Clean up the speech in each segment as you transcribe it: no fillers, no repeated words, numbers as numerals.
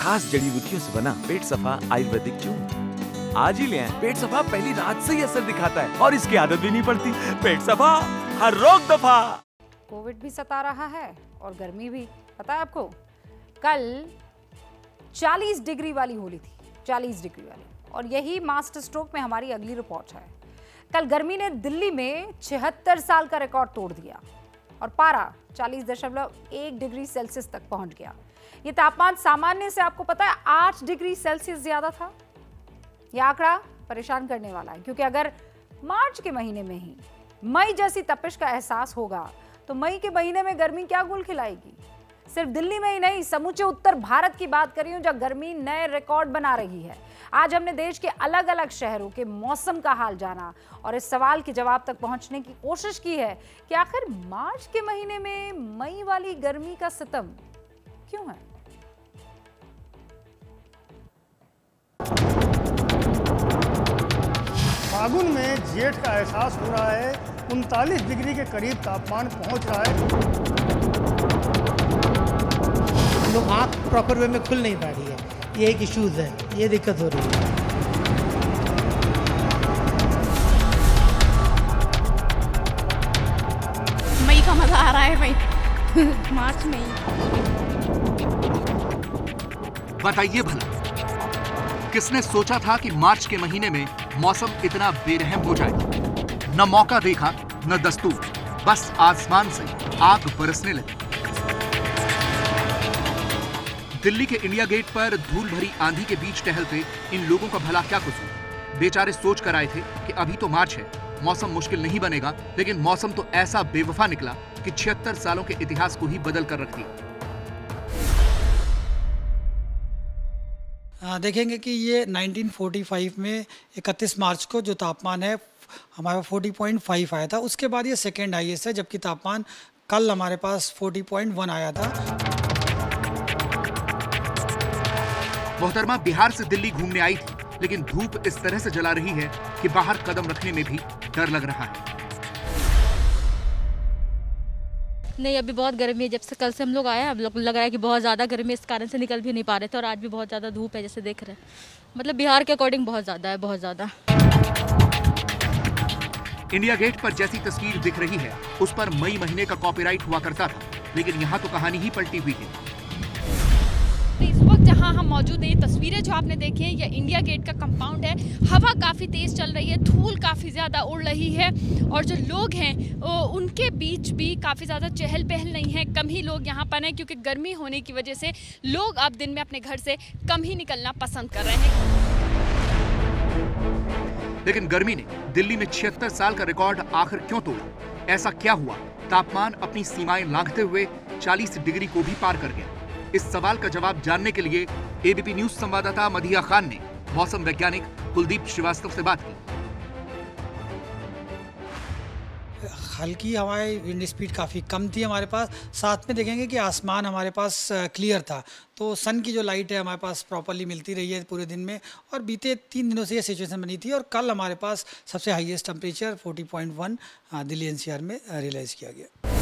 खास जड़ी बूटियों से बना पेट सफा आयुर्वेदिक चूर्ण। आज ही ले आएं। पेट सफा पहली रात से ही असर दिखाता है और इसकी आदत भी नहीं पड़ती। पेट सफा, हर रोग दफा। कोविड भी सता रहा है और गर्मी भी। पता है आपको, कल 40 डिग्री वाली होली थी, 40 डिग्री वाली। और यही मास्टर स्ट्रोक में हमारी अगली रिपोर्ट है। कल गर्मी ने दिल्ली में 76 साल का रिकॉर्ड तोड़ दिया और पारा 40.1 डिग्री सेल्सियस तक पहुंच गया। ये तापमान सामान्य से, आपको पता है, 8 डिग्री सेल्सियस ज्यादा था। यह आंकड़ा परेशान करने वाला है, क्योंकि अगर मार्च के महीने में ही मई जैसी तपिश का एहसास होगा तो मई के महीने में गर्मी क्या गुल खिलाएगी। सिर्फ दिल्ली में ही नहीं, समूचे उत्तर भारत की बात कर रही हूं, जहां गर्मी नए रिकॉर्ड बना रही है। आज हमने देश के अलग अलग शहरों के मौसम का हाल जाना और इस सवाल के जवाब तक पहुंचने की कोशिश की है कि आखिर मार्च के महीने में मई वाली गर्मी का सितम क्यों है। फागुन में जेठ का एहसास हो रहा है। 39 डिग्री के करीब तापमान पहुंच रहा है। लोग आँख प्रॉपर वे में खुल नहीं पा रही है, ये एक इश्यूज है, ये दिक्कत हो रही है। मई का मजा आ रहा है भाई। मार्च में ही। बताइए भला, किसने सोचा था कि मार्च के महीने में मौसम इतना बेरहम हो जाए। न मौका देखा न दस्तूर, बस आसमान से आग बरसने लगी। दिल्ली के इंडिया गेट पर धूल भरी आंधी के बीच टहलते इन लोगों का भला क्या कसूर। बेचारे सोच कर आए थे कि अभी तो मार्च है, मौसम मुश्किल नहीं बनेगा, लेकिन मौसम तो ऐसा बेवफा निकला कि 76 सालों के इतिहास को ही बदल कर रख दिया। देखेंगे कि ये 1945 में 31 मार्च को जो तापमान है हमारे 40.5 आया था। उसके बाद ये सेकेंड हाईएस्ट है, जबकि तापमान कल हमारे पास 40.1 आया था। मोहतरमा बिहार से दिल्ली घूमने आई थी, लेकिन धूप इस तरह से जला रही है कि बाहर कदम रखने में भी डर लग रहा है। नहीं, अभी बहुत गर्मी है। जब से कल से हम लोग आए हैं, अब लग रहा है कि बहुत ज़्यादा गर्मी, इस कारण से निकल भी नहीं पा रहे थे। और आज भी बहुत ज़्यादा धूप है, जैसे देख रहे हैं। मतलब बिहार के अकॉर्डिंग बहुत ज़्यादा है, बहुत ज़्यादा। इंडिया गेट पर जैसी तस्वीर दिख रही है, उस पर मई महीने का कॉपीराइट हुआ करता था, लेकिन यहाँ तो कहानी ही पलटी हुई है। इस वक्त जहां हम मौजूद हैं, ये तस्वीरें जो आपने देखी हैं, ये इंडिया गेट का कंपाउंड है। हवा काफ़ी तेज़ चल रही है, धूल काफ़ी ज़्यादा उड़ रही है और जो लोग हैं उनके बीच भी काफ़ी ज़्यादा चहल पहल नहीं है। कम ही लोग यहाँ पर हैं, क्योंकि गर्मी होने की वजह से लोग अब दिन में अपने घर से कम ही निकलना पसंद कर रहे हैं। लेकिन गर्मी ने दिल्ली में 76 साल का रिकॉर्ड आखिर क्यों तोड़ा? ऐसा क्या हुआ तापमान अपनी सीमाएं लांघते हुए 40 डिग्री को भी पार कर गया? इस सवाल का जवाब जानने के लिए एबीपी न्यूज संवाददाता मधिया खान ने मौसम वैज्ञानिक कुलदीप श्रीवास्तव से बात की। हल्की हवाएं, विंड स्पीड काफ़ी कम थी हमारे पास। साथ में देखेंगे कि आसमान हमारे पास क्लियर था, तो सन की जो लाइट है हमारे पास प्रॉपरली मिलती रही है पूरे दिन में। और बीते 3 दिनों से ये सिचुएशन बनी थी। और कल हमारे पास सबसे हाईएस्ट टेम्परेचर 40.1 दिल्ली एनसीआर में रियलाइज किया गया।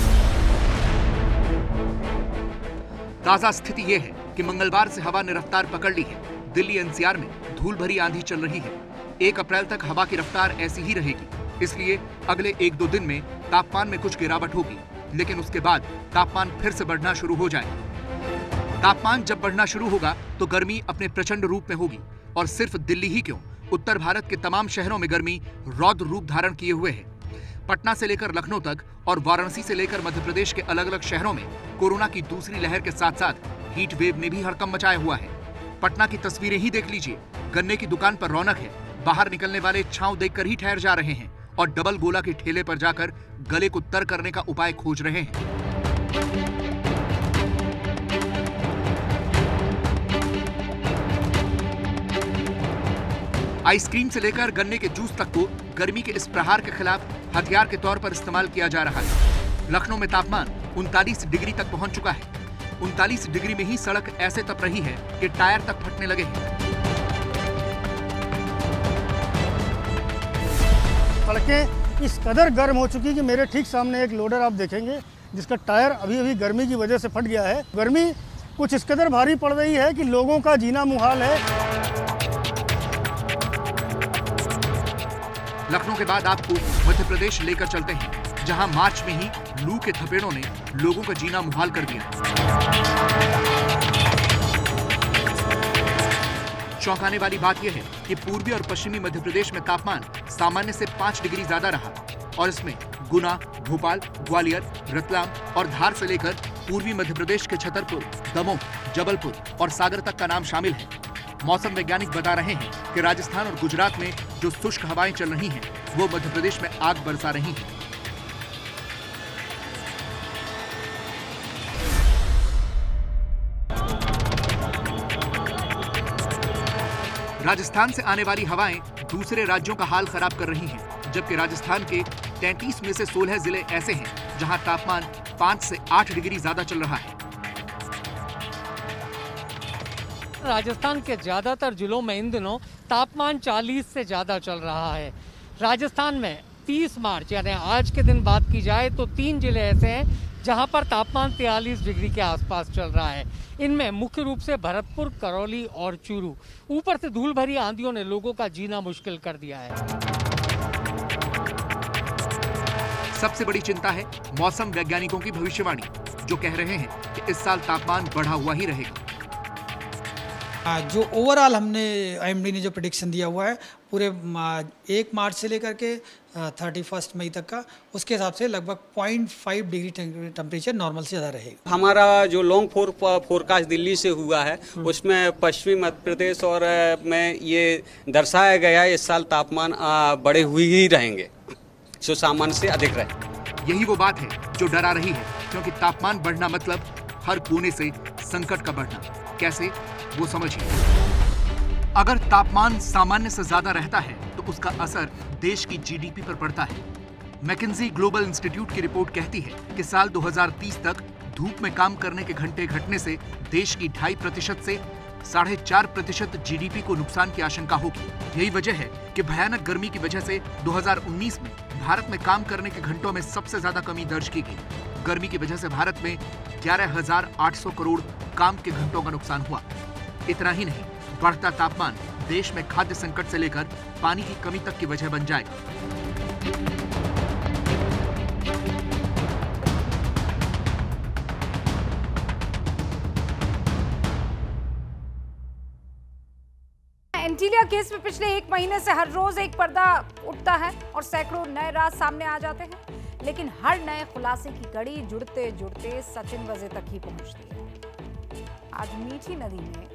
ताजा स्थिति ये है कि मंगलवार से हवा ने रफ्तार पकड़ ली है। दिल्ली एनसीआर में धूल भरी आंधी चल रही है। 1 अप्रैल तक हवा की रफ्तार ऐसी ही रहेगी, इसलिए अगले 1-2 दिन में तापमान में कुछ गिरावट होगी, लेकिन उसके बाद तापमान फिर से बढ़ना शुरू हो जाएगा। तापमान जब बढ़ना शुरू होगा तो गर्मी अपने प्रचंड रूप में होगी। और सिर्फ दिल्ली ही क्यों, उत्तर भारत के तमाम शहरों में गर्मी रौद्र रूप धारण किए हुए है। पटना से लेकर लखनऊ तक और वाराणसी से लेकर मध्य प्रदेश के अलग अलग शहरों में कोरोना की दूसरी लहर के साथ साथ हीट वेव ने भी हड़कंप मचाया हुआ है। पटना की तस्वीरें ही देख लीजिए। गन्ने की दुकान पर रौनक है, बाहर निकलने वाले छांव देखकर ही ठहर जा रहे हैं और डबल गोला के ठेले पर जाकर गले को तर करने का उपाय खोज रहे हैं। आइसक्रीम से लेकर गन्ने के जूस तक को गर्मी के इस प्रहार के खिलाफ हथियार के तौर पर इस्तेमाल किया जा रहा है। लखनऊ में तापमान 39 डिग्री तक पहुंच चुका है। 39 डिग्री में ही सड़क ऐसे तप रही है कि टायर तक फटने लगे हैं। सड़कें इस कदर गर्म हो चुकी कि मेरे ठीक सामने एक लोडर आप देखेंगे जिसका टायर अभी अभी गर्मी की वजह से फट गया है। गर्मी कुछ इस कदर भारी पड़ रही है कि लोगों का जीना मुहाल है। लखनऊ के बाद आपको मध्य प्रदेश लेकर चलते हैं, जहां मार्च में ही लू के थपेड़ों ने लोगों का जीना मुहाल कर दिया। चौंकाने वाली बात यह है कि पूर्वी और पश्चिमी मध्य प्रदेश में तापमान सामान्य से 5 डिग्री ज्यादा रहा और इसमें गुना, भोपाल, ग्वालियर, रतलाम और धार से लेकर पूर्वी मध्य प्रदेश के छतरपुर, दमोह, जबलपुर और सागर तक का नाम शामिल है। मौसम वैज्ञानिक बता रहे हैं कि राजस्थान और गुजरात में जो शुष्क हवाएं चल रही हैं, वो मध्य प्रदेश में आग बरसा रही हैं। राजस्थान से आने वाली हवाएं दूसरे राज्यों का हाल खराब कर रही हैं, जबकि राजस्थान के 33 में से 16 जिले ऐसे हैं जहां तापमान 5 से 8 डिग्री ज्यादा चल रहा है। राजस्थान के ज्यादातर जिलों में इन दिनों तापमान 40 से ज्यादा चल रहा है। राजस्थान में 30 मार्च यानी आज के दिन बात की जाए तो 3 जिले ऐसे हैं जहां पर तापमान 43 डिग्री के आसपास चल रहा है। इनमें मुख्य रूप से भरतपुर, करौली और चूरू। ऊपर से धूल भरी आंधियों ने लोगों का जीना मुश्किल कर दिया है। सबसे बड़ी चिंता है मौसम वैज्ञानिकों की भविष्यवाणी, जो कह रहे हैं कि इस साल तापमान बढ़ा हुआ ही रहेगा। जो ओवरऑल हमने IMD ने जो प्रेडिक्शन दिया हुआ है पूरे 1 मार्च से लेकर के 31 मई तक का, उसके हिसाब से लगभग 0.5 डिग्री टेम्परेचर नॉर्मल से ज़्यादा रहेगा। हमारा जो लॉन्ग फोरकास्ट दिल्ली से हुआ है उसमें पश्चिमी मध्य प्रदेश और में ये दर्शाया गया है इस साल तापमान बढ़े हुए ही रहेंगे, जो सामान्य से अधिक रहे। यही वो बात है जो डरा रही है, क्योंकि तापमान बढ़ना मतलब हर कोने से संकट का बढ़ना। कैसे, वो समझिए। अगर तापमान सामान्य से ज्यादा रहता है तो उसका असर देश की GDP पर पड़ता है। मैकिन्जी ग्लोबल इंस्टीट्यूट की रिपोर्ट कहती है कि साल 2030 तक धूप में काम करने के घंटे घटने से देश की 2.5% से 4.5% GDP को नुकसान की आशंका होगी। यही वजह है कि भयानक गर्मी की वजह से 2019 में भारत में काम करने के घंटों में सबसे ज्यादा कमी दर्ज की गई। गर्मी की वजह से भारत में 11,800 करोड़ काम के घंटों का नुकसान हुआ। इतना ही नहीं, बढ़ता तापमान देश में खाद्य संकट से लेकर पानी की कमी तक की वजह बन जाएगा। एंटीलिया केस में पिछले 1 महीने से हर रोज एक पर्दा उठता है और सैकड़ों नए राज सामने आ जाते हैं, लेकिन हर नए खुलासे की कड़ी जुड़ते जुड़ते सचिन वजे तक ही पहुंचती है। आज मीठी नदी में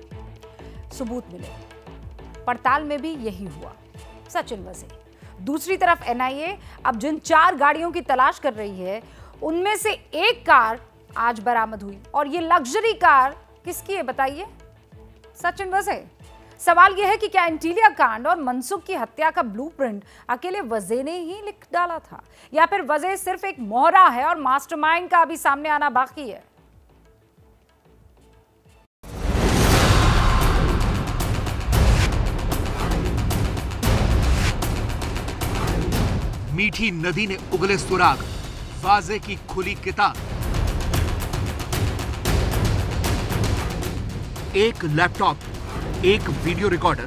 सबूत मिले, पड़ताल में भी यही हुआ, सचिन वजे। दूसरी तरफ NIA अब जिन 4 गाड़ियों की तलाश कर रही है उनमें से एक कार आज बरामद हुई, और ये लग्जरी कार किसकी है बताइए? सचिन वजे। सवाल यह है कि क्या एंटीलिया कांड और मनसुख की हत्या का ब्लूप्रिंट अकेले वजे ने ही लिख डाला था, या फिर वजे सिर्फ एक मोहरा है और मास्टरमाइंड का अभी सामने आना बाकी है? मीठी नदी ने उगले सुराग, वाजे की खुली किताब। एक लैपटॉप, एक वीडियो रिकॉर्डर,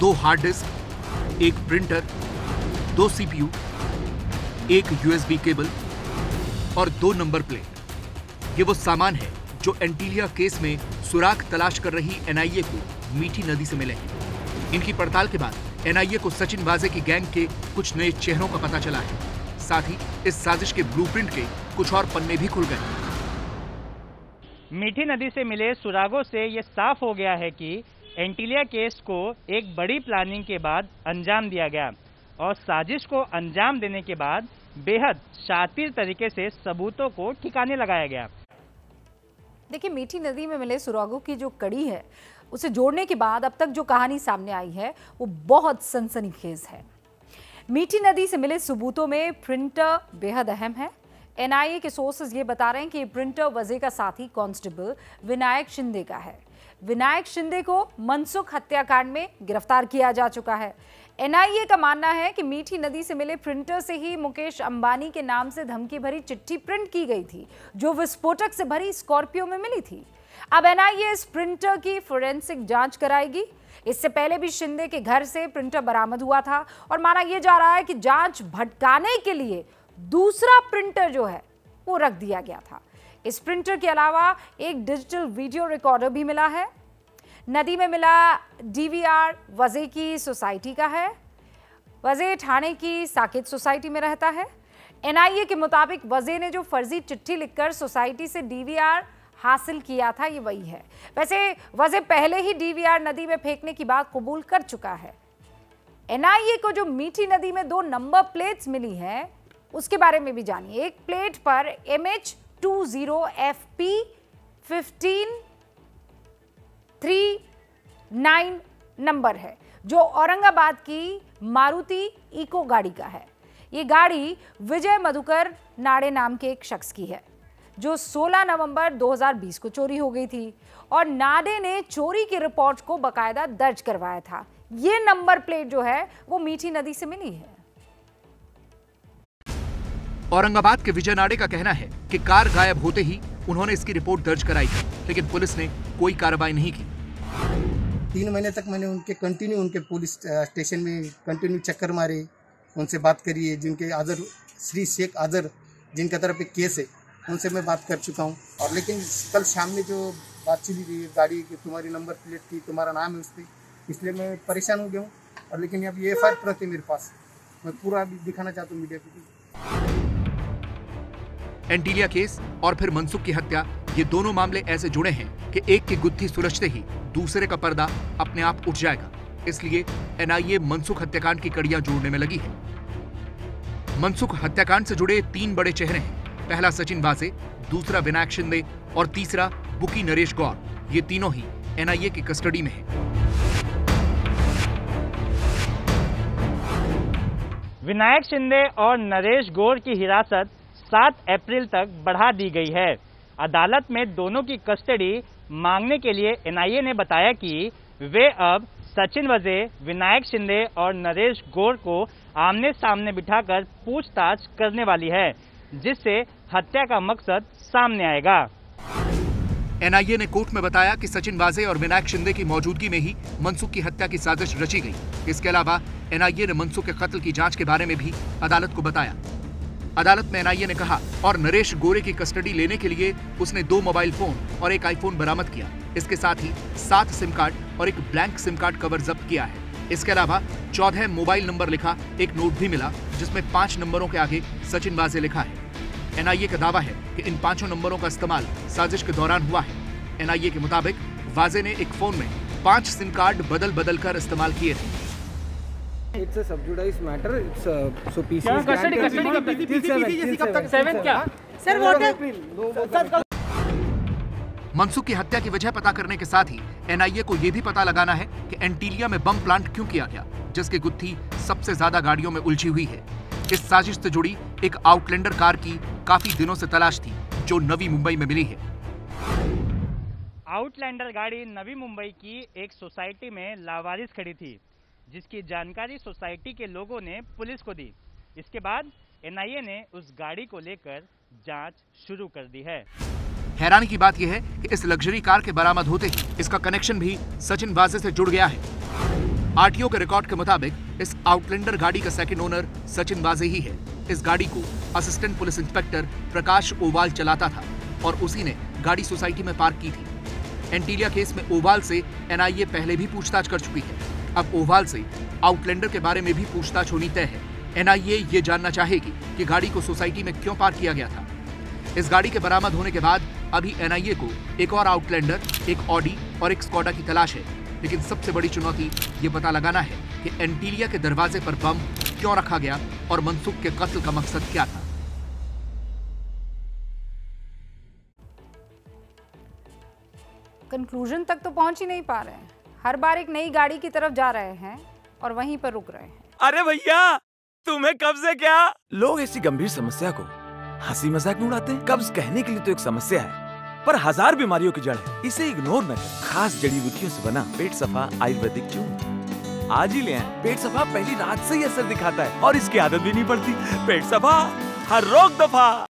2 हार्ड डिस्क, एक प्रिंटर, 2 CPU, एक USB केबल और 2 नंबर प्लेट। ये वो सामान है जो एंटीलिया केस में सुराग तलाश कर रही NIA को मीठी नदी से मिले हैं। इनकी पड़ताल के बाद NIA को सचिन वाजे की गैंग के कुछ नए चेहरों का पता चला है। साथ ही इस साजिश के ब्लूप्रिंट के कुछ और पन्ने भी खुल गए। मीठी नदी से मिले सुरागों से ये साफ हो गया है कि एंटीलिया केस को एक बड़ी प्लानिंग के बाद अंजाम दिया गया, और साजिश को अंजाम देने के बाद बेहद शातिर तरीके से सबूतों को ठिकाने लगाया गया। देखिए, मीठी नदी में मिले सुरागों की जो कड़ी है उसे जोड़ने के बाद अब तक जो कहानी सामने आई है वो बहुत सनसनीखेज है। मीठी नदी से मिले सबूतों में प्रिंटर बेहद अहम है। NIA के सोर्सेज ये बता रहे हैं कि प्रिंटर वजे का साथी कांस्टेबल विनायक शिंदे का है। विनायक शिंदे को मनसुख हत्याकांड में गिरफ्तार किया जा चुका है। NIA का मानना है कि मीठी नदी से मिले प्रिंटर से ही मुकेश अंबानी के नाम से धमकी भरी चिट्ठी प्रिंट की गई थी, जो विस्फोटक से भरी स्कॉर्पियो में मिली थी। अब एनआईए इस प्रिंटर की फोरेंसिक जांच कराएगी। इससे पहले भी शिंदे के घर से प्रिंटर बरामद हुआ था और माना यह जा रहा है कि जांच भटकाने के लिए दूसरा प्रिंटर जो है वो रख दिया गया था। इस प्रिंटर के अलावा एक डिजिटल वीडियो रिकॉर्डर भी मिला है। नदी में मिला डीवीआर वजे की सोसाइटी का है। वजे ठाणे की साकेत सोसाइटी में रहता है। एनआईए के मुताबिक वजे ने जो फर्जी चिट्ठी लिखकर सोसाइटी से डीवीआर हासिल किया था ये वही है। वैसे वजे पहले ही डीवीआर नदी में फेंकने की बात कबूल कर चुका है। एनआईए को जो मीठी नदी में 2 नंबर प्लेट्स मिली हैं उसके बारे में भी जानिए। एक प्लेट पर MH20FP 1539 नंबर है जो औरंगाबाद की मारुति इको गाड़ी का है। ये गाड़ी विजय मधुकर नाड़े नाम के एक शख्स की है जो 16 नवंबर 2020 को चोरी हो गई थी और नाडे ने चोरी की रिपोर्ट को बकायदा दर्ज करवाया था। ये नंबर प्लेट जो है वो मीठी नदी से मिली है। औरंगाबाद के विजय नाडे का कहना है कि कार गायब होते ही उन्होंने इसकी रिपोर्ट दर्ज कराई थी, लेकिन पुलिस ने कोई कार्रवाई नहीं की। 3 महीने तक मैंने उनके पुलिस स्टेशन में कंटिन्यू चक्कर मारे, उनसे बात करी है। जिनके आदर श्री शेख आदर जिनका तरफ एक केस है उनसे मैं बात कर चुका हूँ। और लेकिन कल शाम में जो बात चली रही है गाड़ी की, तुम्हारी नंबर प्लेट की तुम्हारा नाम है उस पर, इसलिए मैं परेशान हो गया हूँ। और लेकिन अब ये FIR प्रति है मेरे पास, मैं पूरा अभी दिखाना चाहता हूँ मीडिया को। एंटीलिया केस और फिर मनसुख की हत्या, ये दोनों मामले ऐसे जुड़े हैं कि एक की गुत्थी सुलझते ही दूसरे का पर्दा अपने आप उठ जाएगा। इसलिए एनआईए मनसुख हत्याकांड की कड़ियां जोड़ने में लगी है। मनसुख हत्याकांड से जुड़े 3 बड़े चेहरे हैं। पहला सचिन वाजे, दूसरा विनायक शिंदे और तीसरा बुकी नरेश गौर। ये तीनों ही एनआईए की कस्टडी में हैं। विनायक शिंदे और नरेश गौर की हिरासत 7 अप्रैल तक बढ़ा दी गई है। अदालत में दोनों की कस्टडी मांगने के लिए एनआईए ने बताया कि वे अब सचिन वजे, विनायक शिंदे और नरेश गौर को आमने सामने बिठाकर पूछताछ करने वाली है, जिससे हत्या का मकसद सामने आएगा। एनआईए ने कोर्ट में बताया कि सचिन वाजे और विनायक शिंदे की मौजूदगी में ही मनसुख की हत्या की साजिश रची गई। इसके अलावा एनआईए ने मनसुख के कत्ल की जांच के बारे में भी अदालत को बताया। अदालत में एनआईए ने कहा और नरेश गोरे की कस्टडी लेने के लिए उसने 2 मोबाइल फोन और एक आईफोन बरामद किया। इसके साथ ही 7 सिम कार्ड और एक ब्लैंक सिम कार्ड कवर जब्त किया है। इसके अलावा 14 मोबाइल नंबर लिखा एक नोट भी मिला, जिसमें 5 नंबरों के आगे सचिन वाजे लिखा है। एनआईए का दावा है कि इन 5 नंबरों का इस्तेमाल साजिश के दौरान हुआ है। एनआईए के मुताबिक वाजे ने एक फोन में 5 सिम कार्ड बदल कर इस्तेमाल किए थे। It's a subjudice matter. It's so PC. क्या कस्टडी कब तक 7 क्या? सर वोटर मनसुख की हत्या की वजह पता करने के साथ ही एनआईए को यह भी पता लगाना है कि एंटीलिया में बम प्लांट क्यों किया गया, जिसकी गुत्थी सबसे ज्यादा गाड़ियों में उलझी हुई है। इस साजिश से जुड़ी एक आउटलैंडर कार की काफी दिनों से तलाश थी, जो नवी मुंबई में मिली है। आउटलैंडर गाड़ी नवी मुंबई की एक सोसाइटी में लावारिस खड़ी थी, जिसकी जानकारी सोसाइटी के लोगों ने पुलिस को दी। इसके बाद एनआईए ने उस गाड़ी को लेकर जांच शुरू कर दी है। हैरानी की बात यह है कि इस लग्जरी कार के बरामद होते ही इसका कनेक्शन भी सचिन वाजे से जुड़ गया है। आरटीओ के रिकॉर्ड के मुताबिक इस आउटलैंडर गाड़ी का सेकंड ओनर सचिन वाजे ही है। इस गाड़ी को असिस्टेंट पुलिस इंस्पेक्टर प्रकाश ओवाल चलाता था और उसी ने गाड़ी सोसाइटी में पार्क की थी। एंटीलिया केस में ओवाल से एनआईए पहले भी पूछताछ कर चुकी है। अब ओवाल से आउटलैंडर के बारे में भी पूछताछ होनी तय है। एनआईए ये जानना चाहेगी कि गाड़ी को सोसाइटी में क्यों पार्क किया गया था। इस गाड़ी के बरामद होने के बाद अभी एनआईए को एक और आउटलैंडर, एक ऑडी और एक स्कोडा की तलाश है। लेकिन सबसे बड़ी चुनौती ये पता लगाना है कि एंटीलिया के दरवाजे पर बम क्यों रखा गया और मनसुख के कत्ल का मकसद क्या था। कंक्लूजन तक तो पहुंच ही नहीं पा रहे हैं। हर बार एक नई गाड़ी की तरफ जा रहे हैं और वहीं पर रुक रहे हैं। अरे भैया, तुम्हें कब्ज है क्या? लोग ऐसी गंभीर समस्या को हंसी मजाक में उड़ाते हैं। कब्ज कहने के लिए तो एक समस्या है, पर 1000 बीमारियों की जड़ है। इसे इग्नोर न करें। खास जड़ी बूटियों से बना पेट सफा आयुर्वेदिक च्यून आज ही ले आएं। पेट सफा पहली रात से ही असर दिखाता है और इसकी आदत भी नहीं पड़ती। पेट सफा हर रोग दफा।